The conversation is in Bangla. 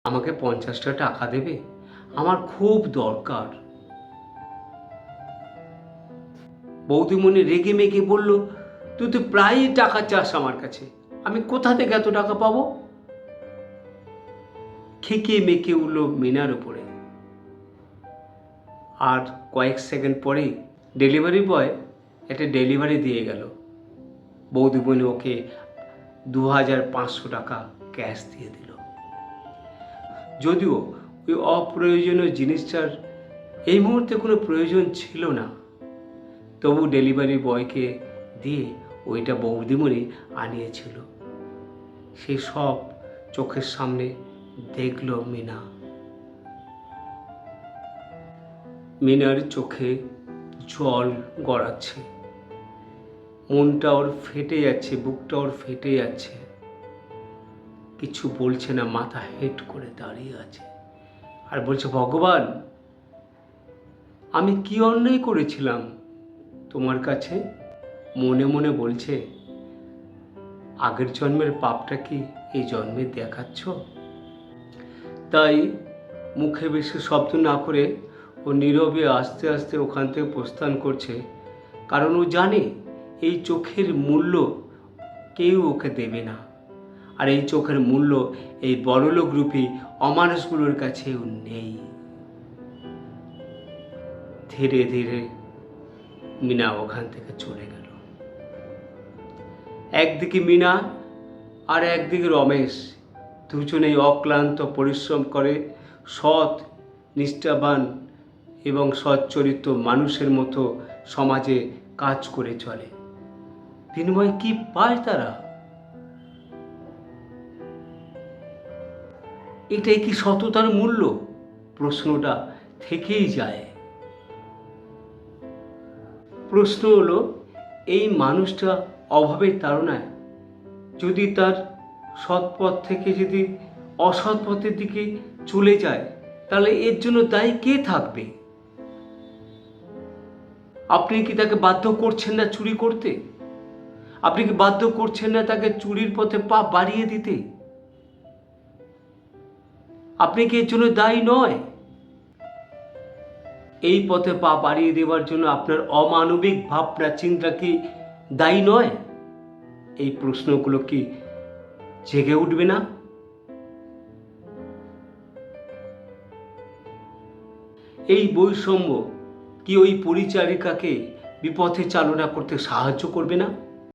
আমাকে 50টা টাকা দেবে, আমার খুব দরকার। বৌদিমণি রেগে মেগে বলল, তুই তো প্রায়ই টাকা চাস আমার কাছে, আমি কোথা থেকে এত টাকা পাবো? খেকে মেকে উঠল মিনার উপরে। আর কয়েক সেকেন্ড পরেই ডেলিভারি বয় একটা ডেলিভারি দিয়ে গেল। বৌদিমণি ওকে 2500 টাকা ক্যাশ দিয়ে দিল। যদিও ওই অপ্রয়োজনীয় জিনিসটার এই মুহূর্তে কোনো প্রয়োজন ছিল না, তবু ডেলিভারি বয়কে দিয়ে ওইটা বৌদিমণি আনিয়েছিল। সে সব চোখের সামনে দেখল মিনা। মিনার চোখে জল গড়াচ্ছে, মনটা ওর ফেটে যাচ্ছে, বুকটা ওর ফেটে যাচ্ছে। কিছু বলছে না, মাথা হেট করে দাঁড়িয়ে আছে আর বলছে, ভগবান, আমি কি অন্যায় করেছিলাম তোমার কাছে? মনে মনে বলছে, আগের জন্মের পাপটা কি এই জন্মে দেখাচ্ছ? তাই মুখে বেশি শব্দ না করে ও নীরবে আস্তে আস্তে ওখান থেকে প্রস্থান করছে। কারণ ও জানে এই চোখের মূল্য কেউ ওকে দেবে না, আর এই চোখের মূল্য এই বড়লোক রূপী অমানুষগুলোর কাছেও নেই। ধীরে ধীরে মিনা ওখান থেকে চলে গেল। একদিকে মিনা আর একদিকে রমেশ, দুজনেই অক্লান্ত পরিশ্রম করে সৎ, নিষ্ঠাবান এবং সচ্চরিত্র মানুষের মতো সমাজে কাজ করে চলে। বিনিময়ে কি পায় তারা? এটাই কি সততার মূল্য? প্রশ্নটা থেকেই যায়। প্রশ্ন হলো, এই মানুষটা অভাবের তাড়নায় যদি তার সৎ পথ থেকে যদি অসৎ পথের দিকে চলে যায়, তাহলে এর জন্য দায়ী কে থাকবে? আপনি কি তাকে বাধ্য করছেন না চুরি করতে? আপনি কি বাধ্য করছেন না তাকে চুরির পথে পা বাড়িয়ে দিতে? আপনি কি এর জন্য দায়ী নয়? এই পথে পা বাড়িয়ে দেওয়ার জন্য আপনার অমানবিক ভাবনা চিন্তা কি দায়ী নয়? এই প্রশ্নগুলো কি জেগে উঠবে না? এই বৈষম্য কি ওই পরিচারিকাকে বিপথে চালনা করতে সাহায্য করবে না?